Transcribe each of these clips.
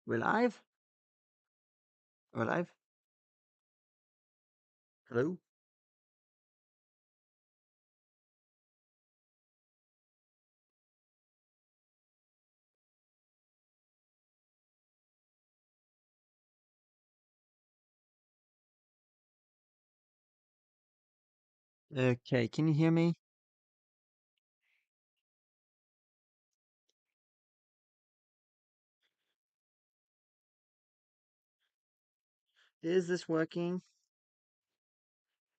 We're live? We're live? Hello? Okay, can you hear me? Is this working?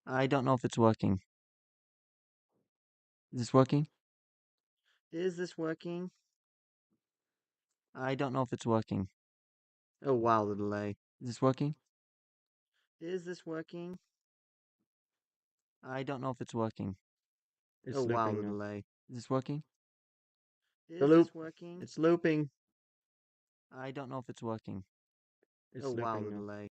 I don't know if it's working. Is this working? Is this working? I don't know if it's working. Oh wow, the delay. Is this working? Is this working? I don't know if it's working. It's Oh wow, looping the now. delay. Is this working? The Is loop. this working? It's looping. I don't know if it's working. It's Oh wow, looping the now. delay.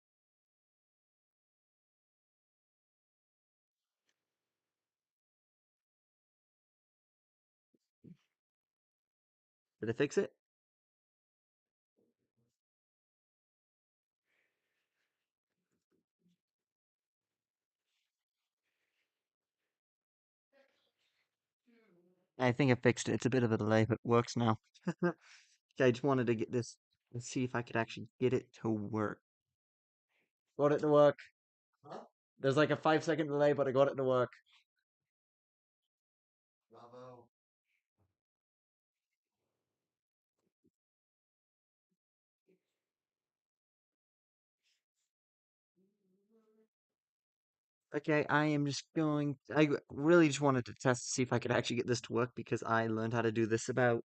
Did I fix it? I think I fixed it. It's a bit of a delay, but it works now. Okay, I just wanted to get this and see if I could actually get it to work. Got it to work. There's like a 5 second delay, but I got it to work. Bravo. Okay, I am just going. Really just wanted to test to see if I could actually get this to work because I learned how to do this about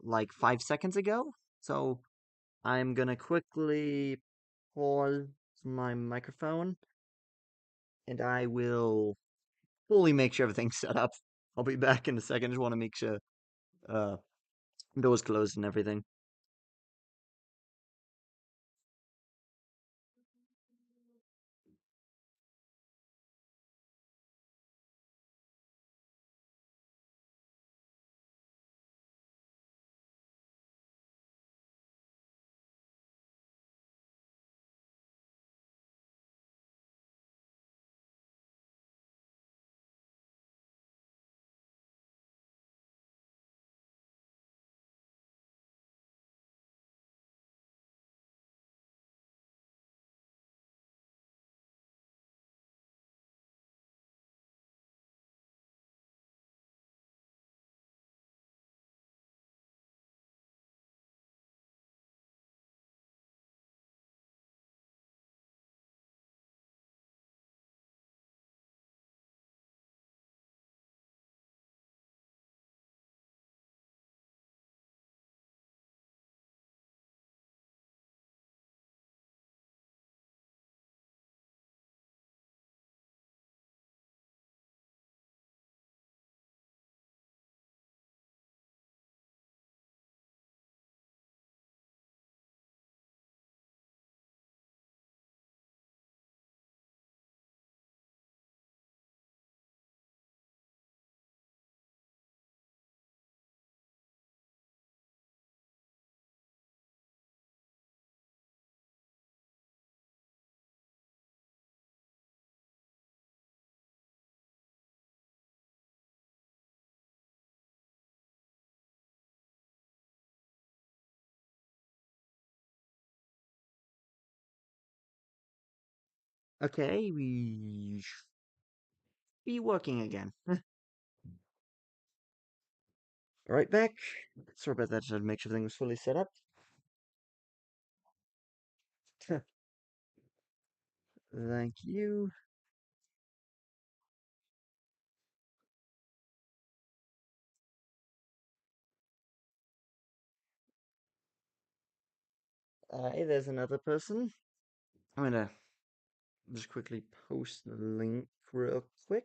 like 5 seconds ago. So I'm gonna quickly pause my microphone and I will fully make sure everything's set up. I'll be back in a second. Just want to make sure uh doors closed and everything. Okay, we should be working again. Right back. Sorry about that. Just had to make sure everything was fully set up. Thank you. Hey, there's another person. I'm gonna just quickly post the link real quick.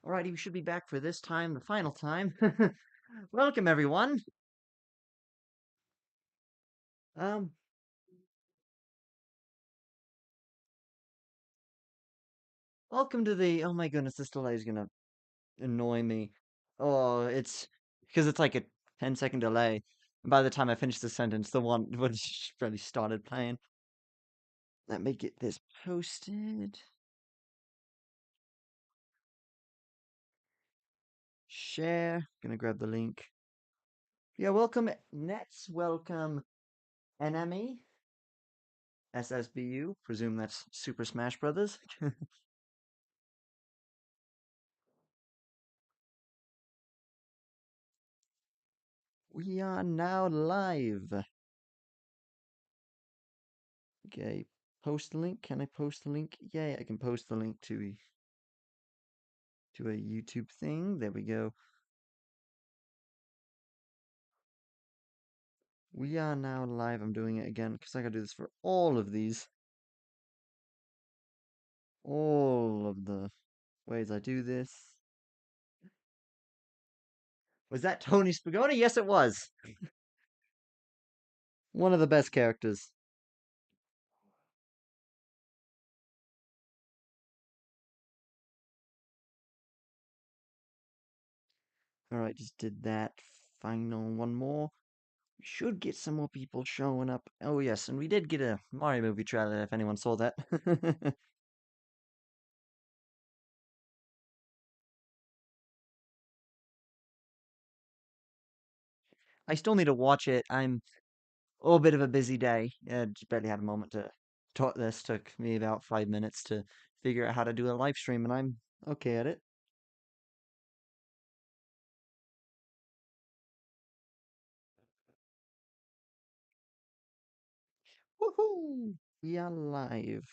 Alrighty, we should be back for this time, the final time. Welcome, everyone. Um, Welcome to the. Oh my goodness, this delay is gonna annoy me. Oh, it's because it's like a 10-second delay. And by the time I finish the sentence, the one was already started playing. Let me get this posted. Share. Gonna grab the link. Yeah, welcome Nets. Welcome NME. SSBU. Presume that's Super Smash Brothers. We are now live. Okay, post the link. Can I post the link? Yeah, I can post the link to a YouTube thing. There we go. We are now live. I'm doing it again because I gotta do this for all of these. All of the ways I do this. Was that Tony Spagoni? Yes, it was. One of the best characters. Alright, just did that. Final one more. We should get some more people showing up. Oh, yes, and we did get a Mario movie trailer if anyone saw that. I still need to watch it. I'm a bit of a busy day. Just barely had a moment to talk this. Took me about 5 minutes to figure out how to do a live stream, and I'm okay at it. Woohoo! We are live.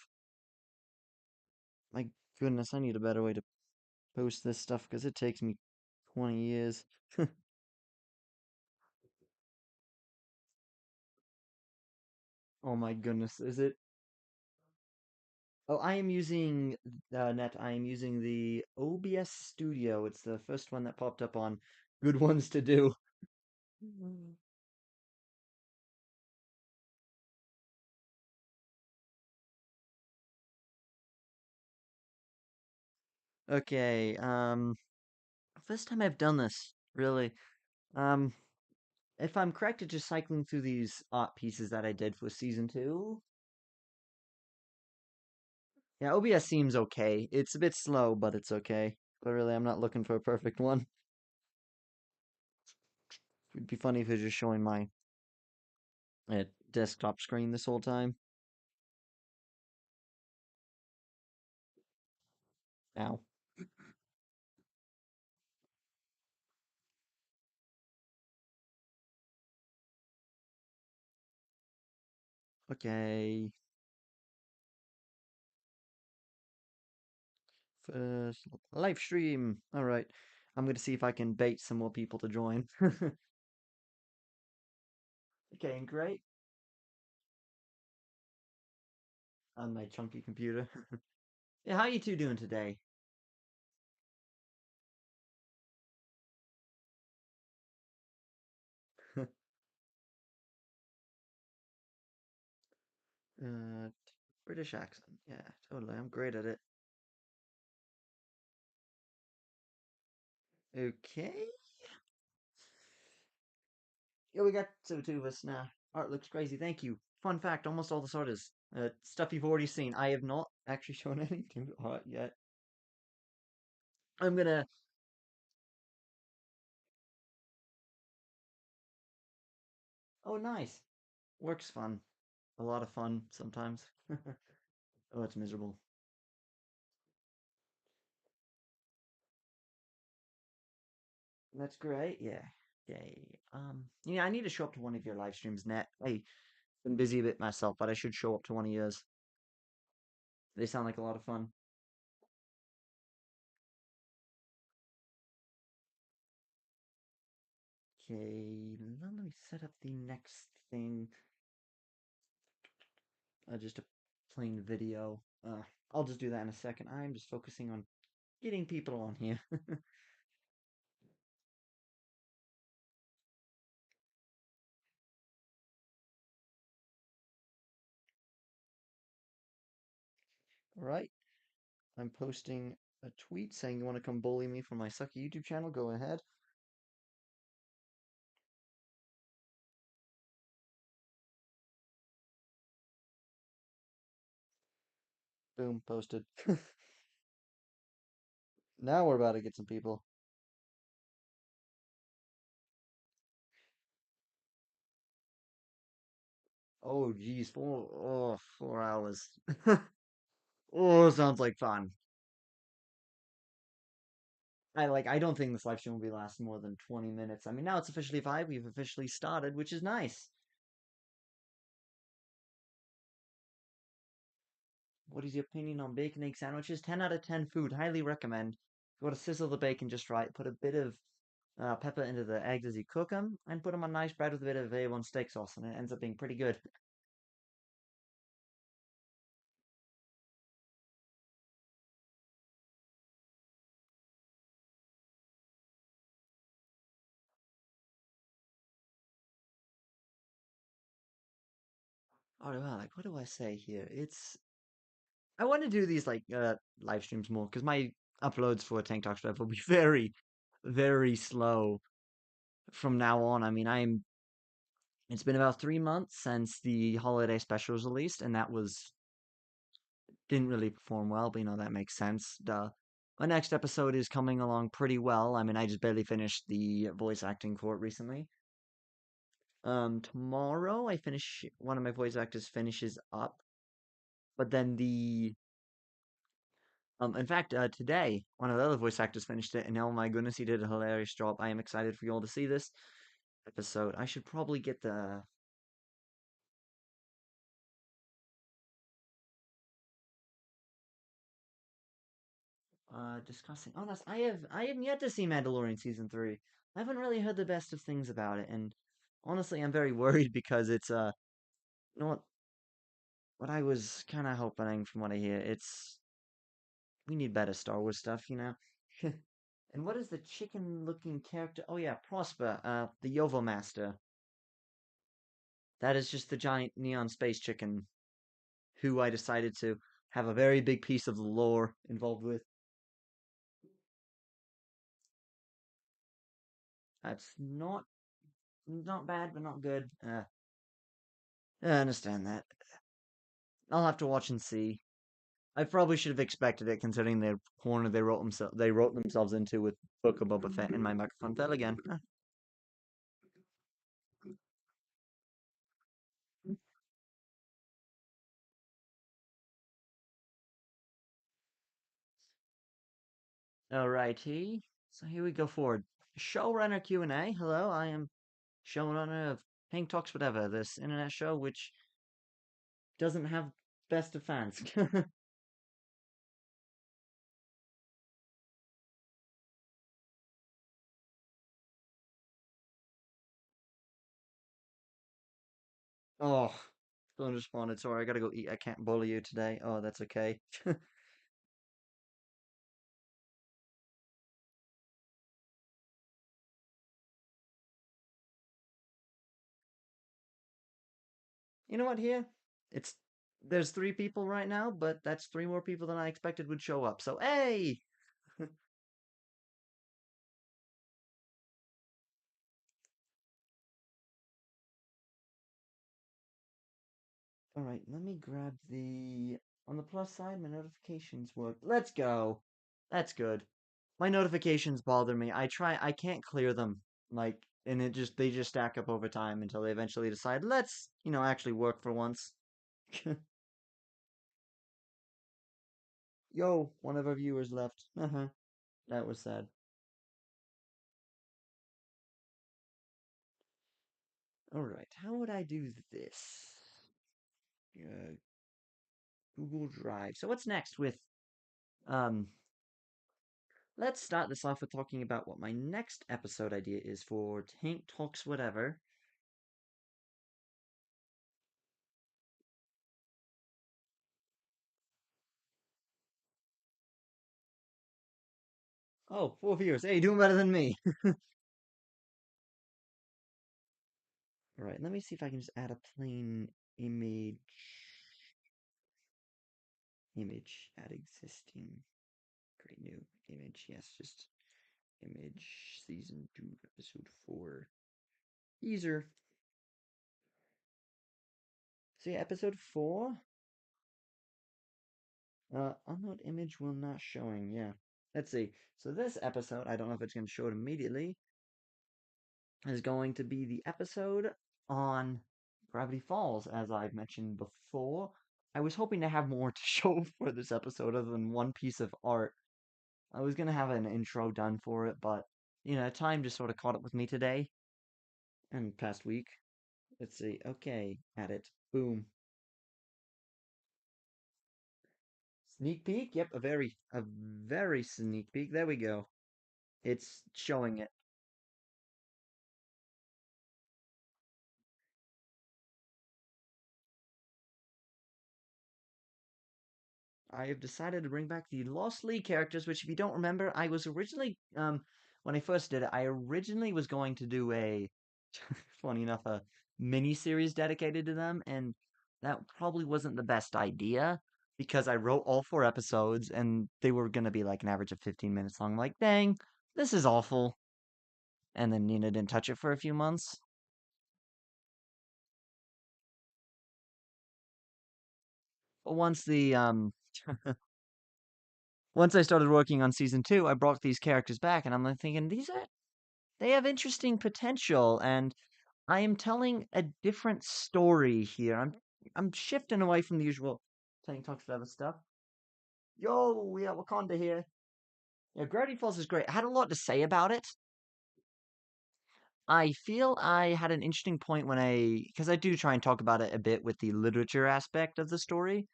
My goodness, I need a better way to post this stuff because it takes me 20 years. Oh my goodness, is it? Oh, I am using net. I am using the OBS Studio. It's the first one that popped up on good ones to do. Okay, first time I've done this, really. Um, if I'm correct, it's just cycling through these art pieces that I did for season two. Yeah, OBS seems okay. It's a bit slow, but it's okay. But really, I'm not looking for a perfect one. It'd be funny if it was just showing my desktop screen this whole time. Ow. Okay. First live stream. All right. I'm gonna see if I can bait some more people to join. Okay, great. On my chunky computer. Yeah, how you two doing today? uh, British accent. Yeah, totally. I'm great at it. Okay. Yeah, we got so two of us now. Art looks crazy. Thank you. Fun fact: almost all the art is stuff you've already seen. I have not actually shown any new art yet. I'm gonna. Oh, nice. Work's fun. A lot of fun sometimes. Oh, it's miserable. That's great. Yeah. Okay. Yeah, I need to show up to one of your live streams, Net. I've been busy a bit myself, but I should show up to one of yours. They sound like a lot of fun. Okay, now let me set up the next thing. Just a plain video. I'll just do that in a second. I'm just focusing on getting people on here. All right. I'm posting a tweet saying you want to come bully me for my sucky YouTube channel. Go ahead. Boom, posted. Now we're about to get some people. Oh, geez, 4 hours. Oh, sounds like fun. I don't think this live stream will be last more than 20 minutes. I mean, now it's officially 5. We've officially started, which is nice. What is your opinion on bacon egg sandwiches? 10 out of 10 food. Highly recommend. You want to sizzle the bacon just right. Put a bit of pepper into the eggs as you cook them, and put them on nice bread with a bit of A1 steak sauce, and it ends up being pretty good. Oh, well, like, what do I say here? I want to do these live streams more because my uploads for Tank Talk Stuff will be very, very slow from now on. I mean, it's been about 3 months since the holiday special was released, and that was didn't really perform well, but that makes sense. Duh. My next episode is coming along pretty well. I mean, I just barely finished the voice acting for it recently. Tomorrow I finish one of my voice actors finishes up, but then in fact, today one of the other voice actors finished it, and oh my goodness, he did a hilarious job. I am excited for you all to see this episode. I should probably get the discussing. Oh, I have yet to see Mandalorian season 3. I haven't really heard the best of things about it, and honestly, I'm very worried because it's you know what I was kind of hoping from what I hear. It's we need better Star Wars stuff. And what is the chicken-looking character? Oh yeah, Prosper, the Yovo Master. That is just the giant neon space chicken who I decided to have a very big piece of the lore involved with. That's not bad, but not good. I understand that. I'll have to watch and see. I probably should have expected it, considering the corner they wrote themselves into with Book of Boba Fett, and my microphone fell again. Alrighty, so here we go forward. Showrunner Q&A. Hello, I am showrunner of Hank Talks Whatever, this internet show which doesn't have best of fans. Oh, someone responded. Sorry, I gotta go eat. I can't bully you today. Oh, that's okay. You know what? Here, it's there's 3 people right now, but that's 3 more people than I expected would show up. So hey, all right. Let me grab the on the plus side. My notifications work. Let's go. That's good. My notifications bother me. I can't clear them. And they just stack up over time until they eventually decide, let's, actually work for once. Yo, one of our viewers left. Uh-huh. That was sad. Alright, how would I do this? Uh, Google Drive. So what's next with, um, let's start this off with talking about what my next episode idea is for Tank Talks Whatever. Oh, 4 viewers. Hey, you're doing better than me. All right, let me see if I can just add a plain image. Image, add existing. Create new image. Yes, just image season 2, episode 4. Teaser. So yeah, episode 4. Upload image will not showing. Yeah. Let's see. So this episode, I don't know if it's going to show it immediately, is going to be the episode on Gravity Falls, as I've mentioned before. I was hoping to have more to show for this episode other than one piece of art. I was going to have an intro done for it, but, time just sort of caught up with me today and past week. Let's see. Okay, add it. Boom. Sneak peek? Yep, a very sneak peek. There we go. It's showing it. I have decided to bring back the Lost League characters, which, if you don't remember, I was originally, when I first did it, I originally was going to do a, funny enough, a mini series dedicated to them, and that probably wasn't the best idea because I wrote all 4 episodes and they were going to be like an average of 15 minutes long. I'm like, dang, this is awful. And then Nina didn't touch it for a few months. But once I started working on season 2, I brought these characters back, and I'm like thinking they have interesting potential, and I am telling a different story here. I'm shifting away from the usual telling talk forever stuff. Yo, we have Wakanda here. Yeah, Gravity Falls is great. I had a lot to say about it. I feel I had an interesting point because I do try and talk about it a bit with the literature aspect of the story,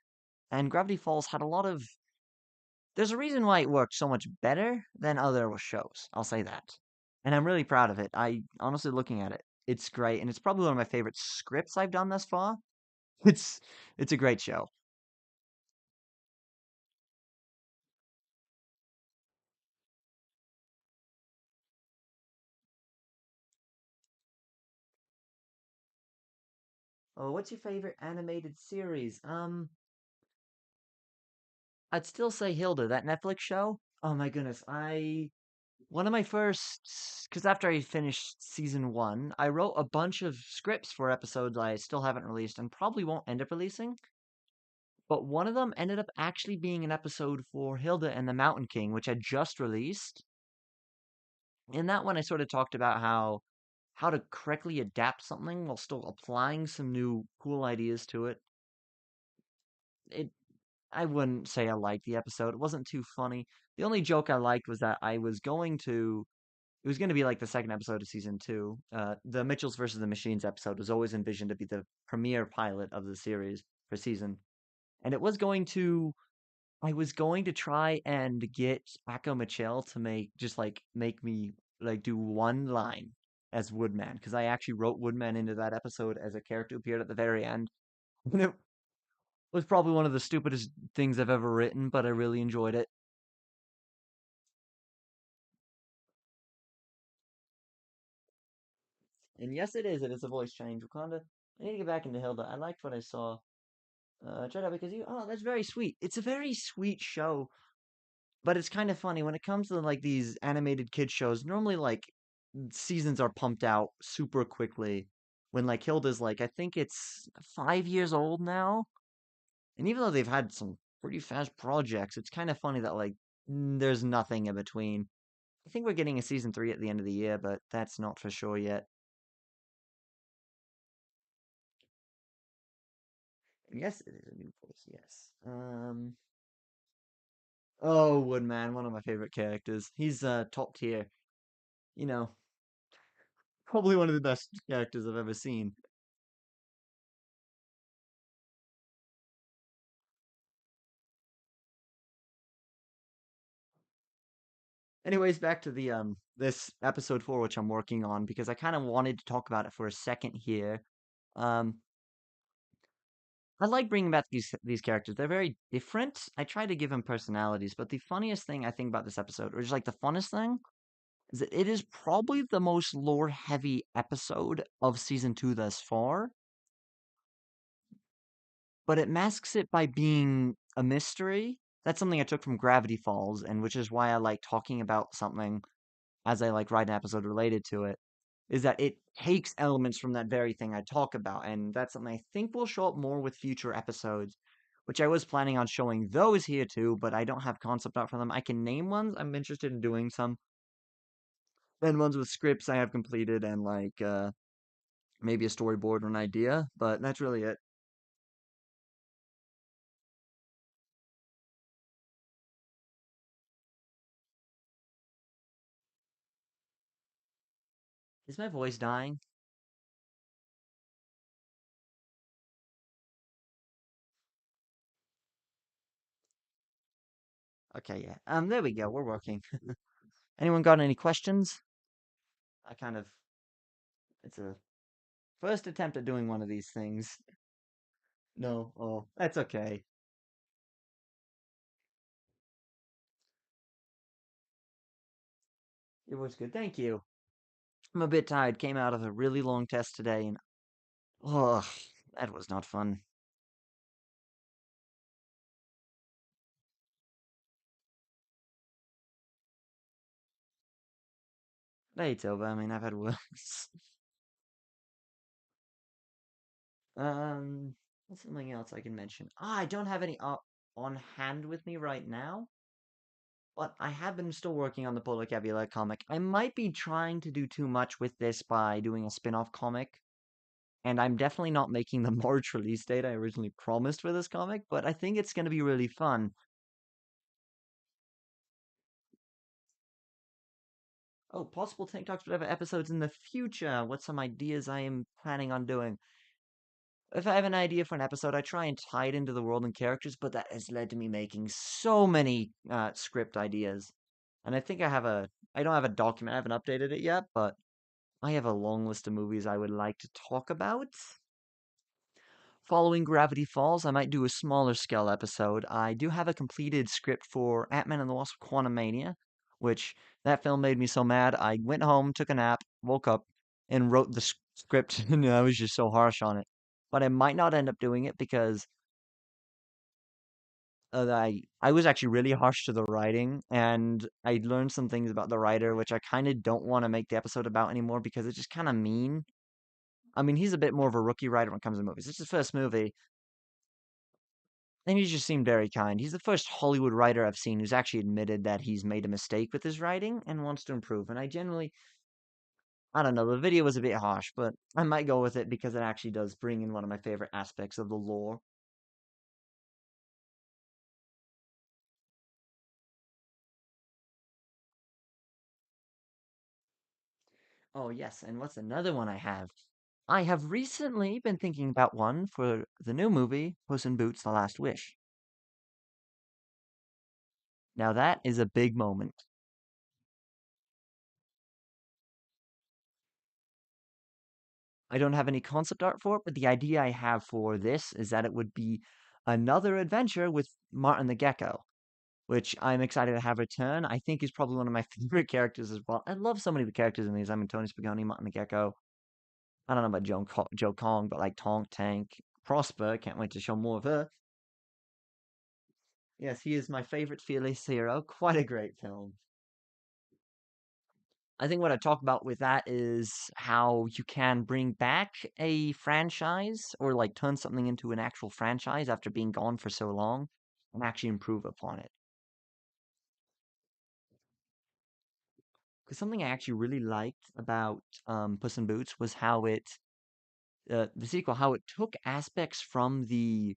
and Gravity Falls had a lot of. There's a reason why it worked so much better than other shows. I'll say that. And I'm really proud of it. I honestly looking at it, it's great, and it's probably one of my favorite scripts I've done thus far. It's it's a great show. Oh, what's your favorite animated series? I'd still say Hilda, that Netflix show. Oh my goodness, I one of my first because after I finished season 1, I wrote a bunch of scripts for episodes I still haven't released and probably won't end up releasing. But one of them ended up actually being an episode for Hilda and the Mountain King, which I just released. In that one, I sort of talked about how to correctly adapt something while still applying some new cool ideas to it. It I wouldn't say I liked the episode. It wasn't too funny. The only joke I liked was that it was going to be like the second episode of season 2. The Mitchells versus the Machines episode was always envisioned to be the premiere pilot of the series for season. And I was going to try and get Akko Mitchell to make me like do one line as Woodman because I actually wrote Woodman into that episode as a character who appeared at the very end. And it was probably one of the stupidest things I've ever written, but I really enjoyed it. And yes, it is. It is a voice change. Wakanda. I need to get back into Hilda. I liked what I saw. Try that because you. Oh, that's very sweet. It's a very sweet show, but it's kind of funny when it comes to like these animated kid shows. Normally, like seasons are pumped out super quickly. When like Hilda's like, I think it's 5 years old now, and even though they've had some pretty fast projects, it's kind of funny that there's nothing in between. I think we're getting a season 3 at the end of the year, but that's not for sure yet. Yes, it is a new voice. Yes. Oh, Woodman, one of my favorite characters. He's top tier. You know, probably one of the best characters I've ever seen. Anyways, back to the this episode 4, which I'm working on because I kind of wanted to talk about it for a second here. Um, I like bringing back these characters. They're very different. I try to give them personalities, but the funniest thing I think about this episode, or just like the funnest thing, is that it is probably the most lore heavy episode of season 2 thus far, but it masks it by being a mystery. That's something I took from Gravity Falls, and which is why I like talking about something as I like write an episode related to it, is that it takes elements from that very thing I talk about, and that's something I think will show up more with future episodes, which I was planning on showing those here too, but I don't have concept art for them. I can name ones. I'm interested in doing some, and ones with scripts I have completed and like maybe a storyboard or an idea, but that's really it. Is my voice dying? Okay, yeah. There we go. We're working. Anyone got any questions? I kind of it's a first attempt at doing one of these things. No, oh, that's okay. It was good. Thank you. I'm a bit tired. Came out of a really long test today, and oh, that was not fun. It's over. I mean, I've had worse. What's something else I can mention? I don't have any art on hand with me right now, but I have been still working on the Polar Caviar comic. I might be trying to do too much with this by doing a spin-off comic, and I'm definitely not making the March release date I originally promised for this comic, but I think it's going to be really fun. Oh, possible Tank Talks Whatever episodes in the future. What's some ideas I am planning on doing? If I have an idea for an episode, I try and tie it into the world and characters, but that has led to me making so many script ideas. And I think I don't have a document, I haven't updated it yet, but I have a long list of movies I would like to talk about. Following Gravity Falls, I might do a smaller scale episode. I do have a completed script for Ant-Man and the Wasp: Quantumania, which that film made me so mad. I went home, took a nap, woke up, and wrote the script, and I was just so harsh on it. But I might not end up doing it because I was actually really harsh to the writing, and I learned some things about the writer which I kind of don't want to make the episode about anymore because it's just kind of mean. I mean, he's a bit more of a rookie writer when it comes to movies. It's his first movie, and he just seemed very kind. He's the first Hollywood writer I've seen who's actually admitted that he's made a mistake with his writing and wants to improve. And I don't know, the video was a bit harsh, but I might go with it because it actually does bring in one of my favorite aspects of the lore. Oh, yes, and what's another one I have? I have recently been thinking about one for the new movie, Puss in Boots: The Last Wish. Now that is a big moment. I don't have any concept art for it, but the idea I have for this is that it would be another adventure with Martin the Gecko, which I'm excited to have return. I think he's probably one of my favorite characters as well. I love so many of the characters in these. I mean, Tony Spaghetti, Martin the Gecko. I don't know about Joe Kong, but like Tonk, Tank, Prosper. Can't wait to show more of her. Yes, he is my favorite fearless hero. Quite a great film. I think what I talk about with that is how you can bring back a franchise or like turn something into an actual franchise after being gone for so long and actually improve upon it. Because something I actually really liked about Puss in Boots was how the sequel, how it took aspects from the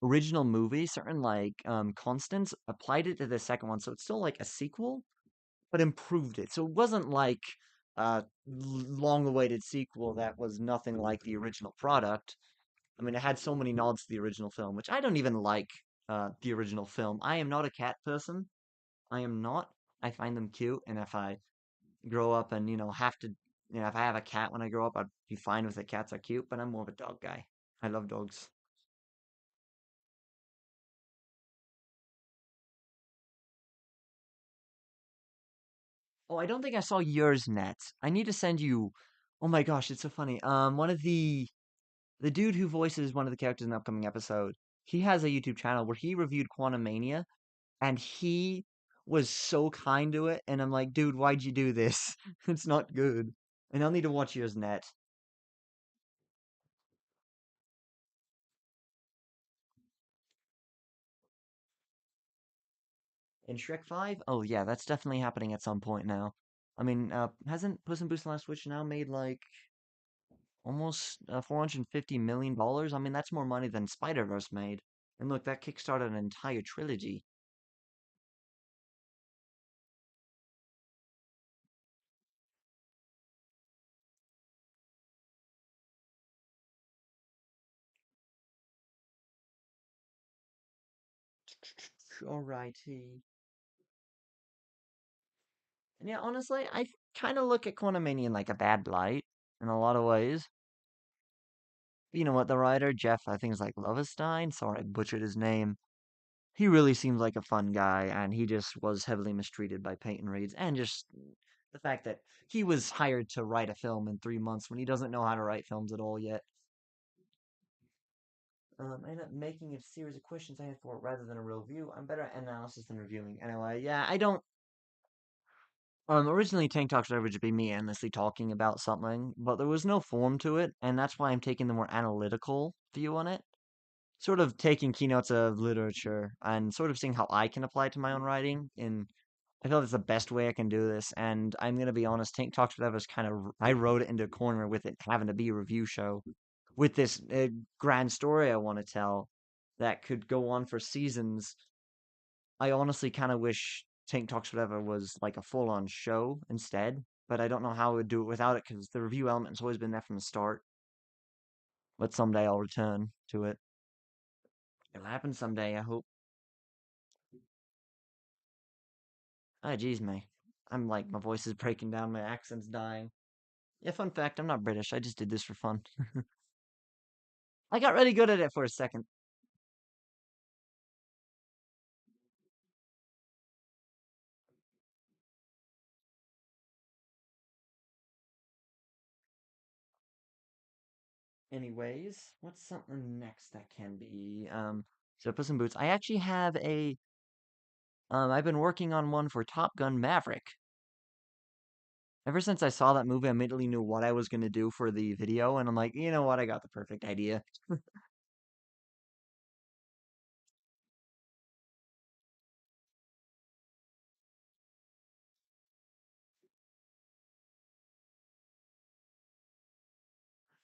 original movie, certain like constants, applied it to the second one. So it's still like a sequel, but improved it. So it wasn't like a long-awaited sequel that was nothing like the original product. I mean, it had so many nods to the original film, which I don't even like the original film. I am not a cat person. I am not. I find them cute, and if I grow up and have to, if I have a cat when I grow up, I'd be fine with it. Cats are cute, but I'm more of a dog guy. I love dogs. Oh, I don't think I saw yours, Net. I need to send you. Oh my gosh, it's so funny. One of the dude who voices one of the characters in the upcoming episode, he has a YouTube channel where he reviewed Quantum Mania, and he was so kind to it. And I'm like, dude, why'd you do this? It's not good. And I'll need to watch yours, Net. In Shrek 5? Oh yeah, that's definitely happening at some point now. I mean, hasn't Puss in Boots: The Last Wish now made like almost $450 million? I mean, that's more money than Spider-Verse made. And look, that kickstarted an entire trilogy. Alrighty. And yeah, honestly, I kind of look at Quantumania in like a bad light in a lot of ways. But you know what? The writer, Jeff, I think is like Lovestein. Sorry, I butchered his name. He really seems like a fun guy, and he just was heavily mistreated by Peyton Reeds, and just the fact that he was hired to write a film in 3 months when he doesn't know how to write films at all yet. I ended up making a series of questions I had for it rather than a real view. I'm better at analysis than reviewing. Anyway, yeah, I don't. Originally, Tank Talks would just be me endlessly talking about something, but there was no form to it, and that's why I'm taking the more analytical view on it. Sort of taking keynotes of literature and sort of seeing how I can apply it to my own writing. And I feel that's the best way I can do this. And I'm gonna be honest, Tank Talks Whatever is kind of I wrote it into a corner with it having to be a review show with this grand story I want to tell that could go on for seasons. I honestly kind of wish Tank Talks Whatever was like a full on show instead, but I don't know how I would do it without it because the review element's always been there from the start. But someday I'll return to it. It'll happen someday, I hope. Ah, geez, me. I'm like, my voice is breaking down, my accent's dying. Yeah, fun fact, I'm not British. I just did this for fun. I got really good at it for a second. Anyways, what's something next that can be? So Puss in Boots. I actually have I've been working on one for Top Gun Maverick. Ever since I saw that movie, I immediately knew what I was going to do for the video, and I'm like, you know what? I got the perfect idea.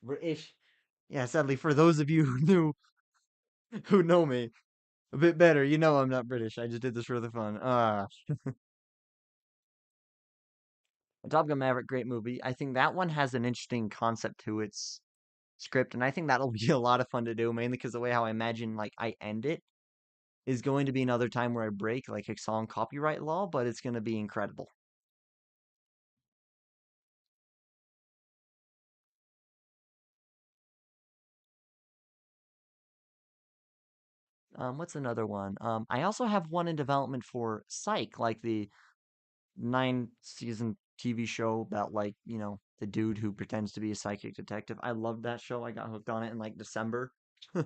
British. Yeah, sadly, for those of you who know me a bit better, you know I'm not British. I just did this for the fun. Top Gun Maverick, great movie. I think that one has an interesting concept to its script, and I think that'll be a lot of fun to do, mainly because the way how I imagine like I end it is going to be another time where I break like a song copyright law, but it's going to be incredible. What's another one? I also have one in development for Psych, like the 9 season TV show about like, the dude who pretends to be a psychic detective. I loved that show. I got hooked on it in like December. And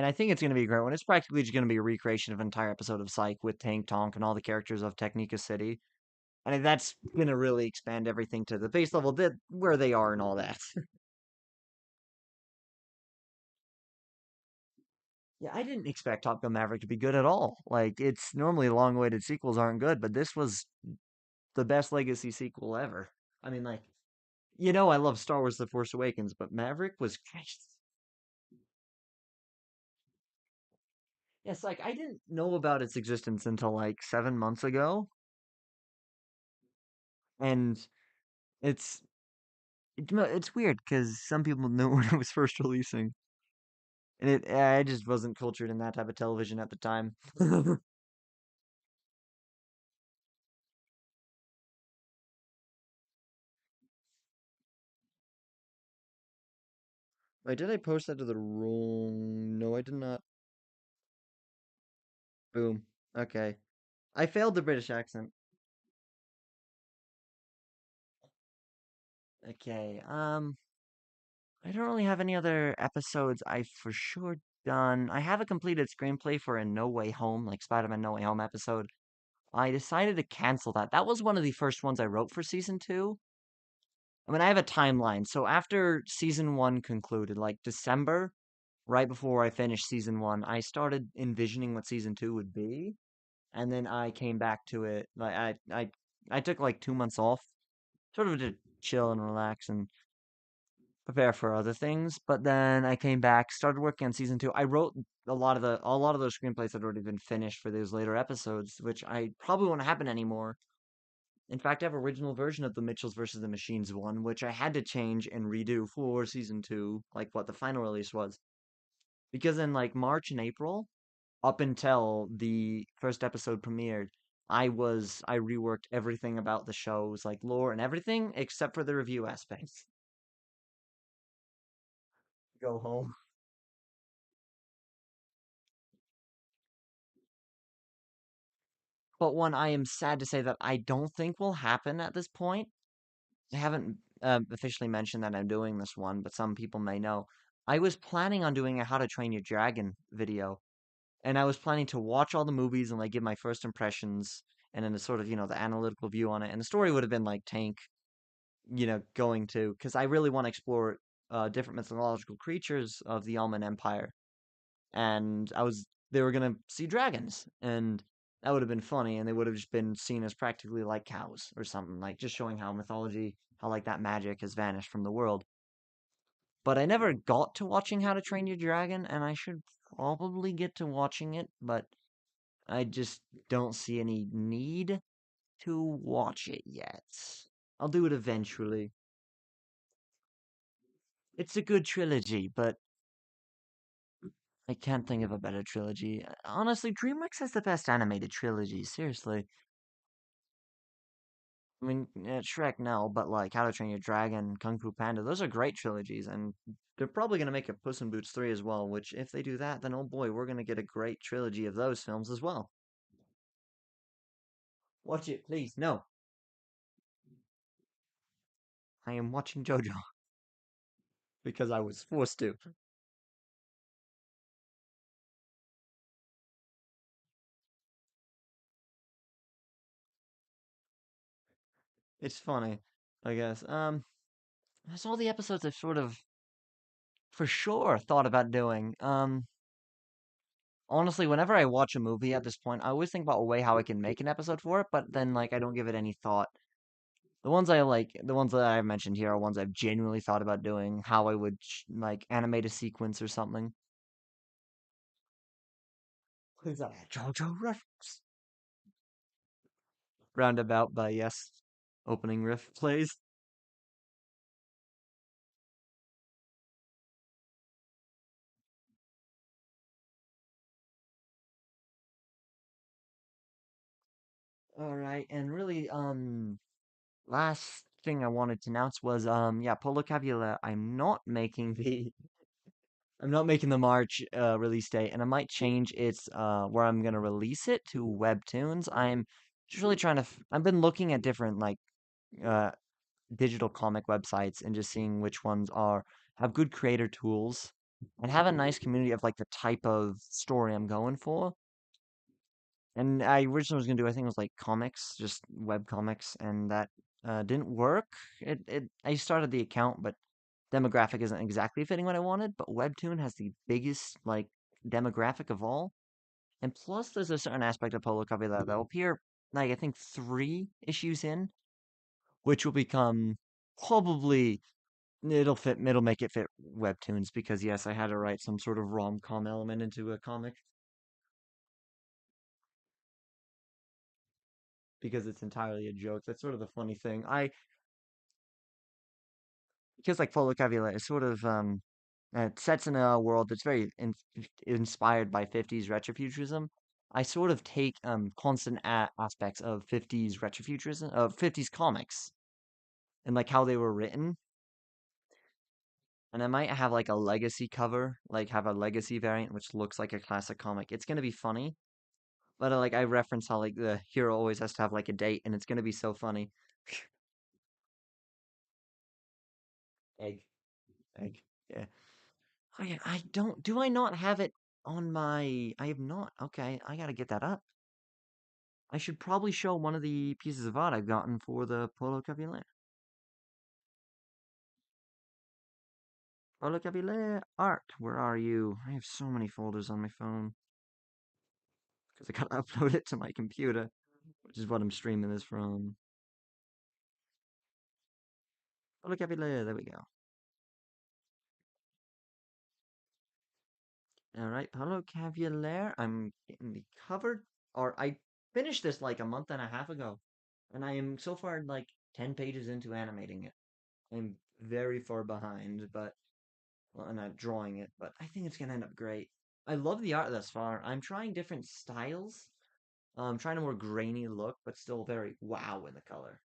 I think it's going to be a great one. It's practically just going to be a recreation of an entire episode of Psych with Tank Tonk and all the characters of Technica City. And that's going to really expand everything to the base level that where they are and all that. Yeah, I didn't expect Top Gun Maverick to be good at all. Like, it's normally long-awaited sequels aren't good, but this was the best legacy sequel ever. I mean, like, I love Star Wars: The Force Awakens, but Maverick was yes, like I didn't know about its existence until like 7 months ago, and it's it's weird because some people knew when it was first releasing, and I just wasn't cultured in that type of television at the time. Wait, did I post that to the wrong? No, I did not. Boom. Okay. I failed the British accent. Okay. I don't really have any other episodes I've for sure done. I have a completed screenplay for a No Way Home, like Spider-Man No Way Home episode. I decided to cancel that. That was one of the first ones I wrote for season two. I mean, I have a timeline. So after season one concluded, like December, right before I finished season one, I started envisioning what season two would be, and then I came back to it. Like I took like 2 months off, sort of to chill and relax and prepare for other things. But then I came back, started working on season two. I wrote a lot of those screenplays had already been finished for those later episodes, which I probably won't happen anymore. In fact, I have original version of the Mitchells versus the Machines one, which I had to change and redo for season two, like what the final release was. Because in like March and April, up until the first episode premiered, I reworked everything about the shows, like lore and everything, except for the review aspects. Go home. But one I am sad to say that I don't think will happen at this point. I haven't officially mentioned that I'm doing this one, but some people may know. I was planning on doing a How to Train Your Dragon video, and I was planning to watch all the movies and like give my first impressions, and then a sort of the analytical view on it. And the story would have been like Tank, going to because I really want to explore different mythological creatures of the Alman Empire, and they were gonna see dragons, and that would have been funny, and they would have just been seen as practically like cows or something, like just showing how mythology, how like that magic has vanished from the world. But I never got to watching How to Train Your Dragon, and I should probably get to watching it, but I just don't see any need to watch it yet. I'll do it eventually. It's a good trilogy, but I can't think of a better trilogy. Honestly, DreamWorks has the best animated trilogy, seriously. I mean, yeah, Shrek, no, but like How to Train Your Dragon, Kung Fu Panda, those are great trilogies, and they're probably going to make a Puss in Boots 3 as well, which if they do that, then oh boy, we're going to get a great trilogy of those films as well. Watch it, please. No, I am watching JoJo because I was forced to. It's funny, I guess. That's all the episodes I've sort of, for sure, thought about doing. Honestly, whenever I watch a movie at this point, I always think about a way how I can make an episode for it, but then like I don't give it any thought. The ones that I've mentioned here are ones I've genuinely thought about doing, how I would like animate a sequence or something. What is that? A JoJo reference? Roundabout by yes. Opening riff plays. All right, and really, last thing I wanted to announce was, yeah, Polo Cavula. I'm not making the March release date, and I might change its where I'm gonna release it to Webtoons. I'm just really trying to. I've been looking at different like uh digital comic websites and just seeing which ones are have good creator tools and have a nice community of like the type of story I'm going for. And I originally was gonna do, I think it was like comics, just web comics, and that didn't work. I started the account, but demographic isn't exactly fitting what I wanted. But Webtoon has the biggest like demographic of all, and plus there's a certain aspect of Polo Cover that'll appear like I think 3 issues in, which will become probably it'll make it fit Webtoons because yes, I had to write some sort of rom-com element into a comic because it's entirely a joke. That's sort of the funny thing. I Because like Polo Cavula is sort of it sets in a world that's very inspired by 50s retrofuturism. I sort of take constant aspects of 50s retrofuturism, of 50s comics, and like how they were written, and I might have like a legacy cover, like have a legacy variant which looks like a classic comic. It's gonna be funny. But like I reference how like the hero always has to have like a date, and it's gonna be so funny. Egg, egg, yeah. Oh yeah, I don't. Do I not have it on my? I have not. Okay, I gotta get that up. I should probably show one of the pieces of art I've gotten for the Polo Cavalier. Polo Cavalier art. Where are you? I have so many folders on my phone because I gotta upload it to my computer, which is what I'm streaming this from. Polo Cavalier. There we go. All right, Paulo Cavalier. I'm getting the cover, or I finished this like a month and a half ago, and I am so far like 10 pages into animating it. I'm very far behind, but well, I'm not drawing it, but I think it's gonna end up great. I love the art thus far. I'm trying different styles. I'm trying a more grainy look, but still very wow in the color.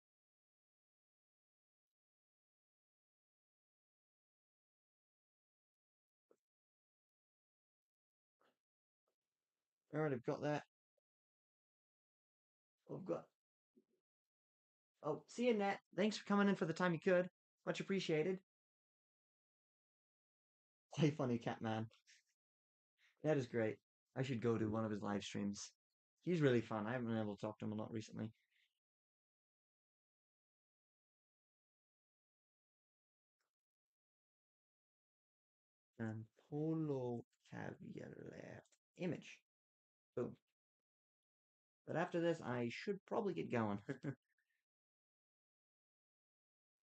All right, I've got that. I've got. Oh, see you, Nat. Thanks for coming in for the time you could. Much appreciated. Play funny, cat man. That is great. I should go to one of his live streams. He's really fun. I haven't been able to talk to him a lot recently. And Polo Caviar image. Boom. But after this, I should probably get going.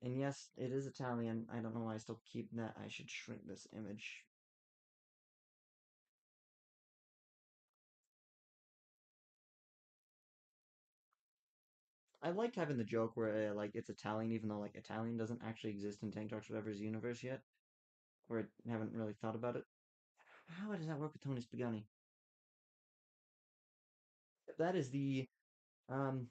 And yes, it is Italian. I don't know why I still keep that. I should shrink this image. I like having the joke where like it's Italian, even though like Italian doesn't actually exist in Tank Talks Whatever's universe yet, or I haven't really thought about it. How does that work with Tony Spaghetti? That is the um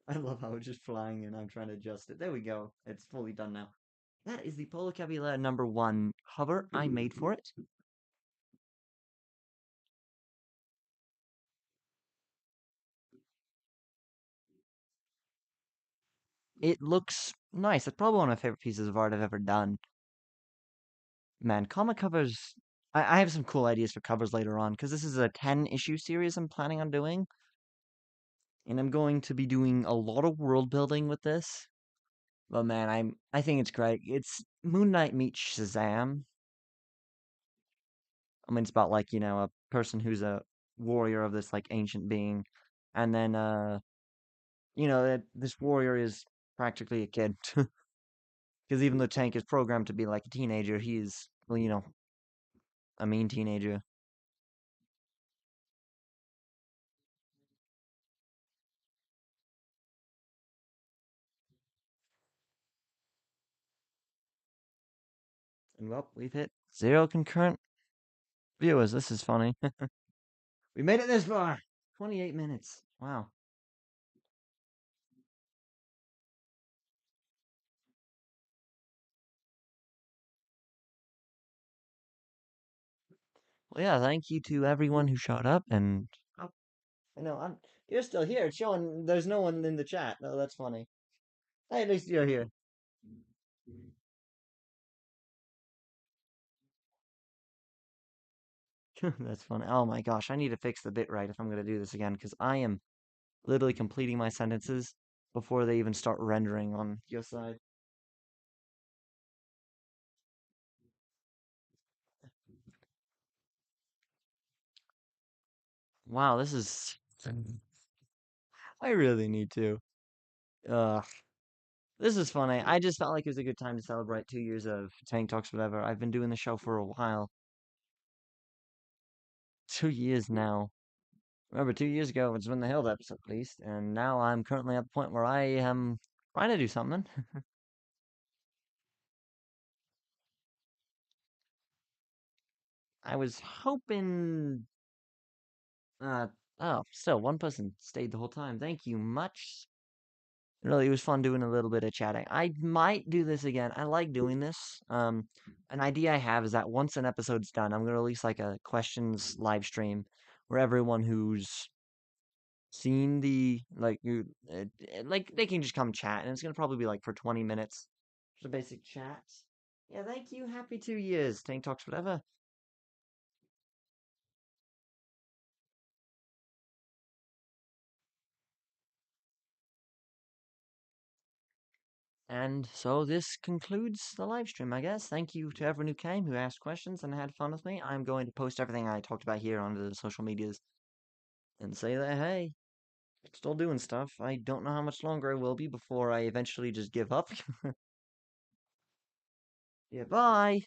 I love how it's just flying and I'm trying to adjust it. There we go. It's fully done now. That is the Polo Caballero #1 cover I made for it. It looks nice. It's probably one of my favorite pieces of art I've ever done. Man, comic covers. I have some cool ideas for covers later on because this is a 10 issue series I'm planning on doing. And I'm going to be doing a lot of world building with this. But man, I think it's great. It's Moon Knight meets Shazam. I mean, it's about like, a person who's a warrior of this like ancient being. And then this warrior is practically a kid. Because even though Tank is programmed to be like a teenager, he's, well, a mean teenager. And well, we've hit 0 concurrent viewers. This is funny. We made it this far. 28 minutes. Wow. Well, yeah, thank you to everyone who showed up. And oh, I know you're still here. It's showing there's no one in the chat. Oh, that's funny. Hey, at least you're here. That's funny. Oh my gosh, I need to fix the bit right if I'm gonna do this again because I am literally completing my sentences before they even start rendering on your side. Wow, this is. I really need to. Uh, this is funny. I just felt like it was a good time to celebrate 2 years of Tank Talks, whatever. I've been doing the show for a while. 2 years now. Remember, 2 years ago was when the Hill episode released, and now I'm currently at the point where I am trying to do something. I was hoping. Uh, oh, still, one person stayed the whole time. Thank you much. Really, it was fun doing a little bit of chatting. I might do this again. I like doing this. An idea I have is that once an episode's done, I'm gonna release like a questions live stream where everyone who's seen the like they can just come chat, and it's gonna probably be like for 20 minutes, just a basic chat. Yeah, thank you. Happy 2 years. Tank Talks, whatever. And so this concludes the live stream, I guess. Thank you to everyone who came, who asked questions, and had fun with me. I'm going to post everything I talked about here onto the social medias and say that, hey, still doing stuff. I don't know how much longer I will be before I eventually just give up. Yeah, bye.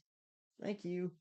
Thank you.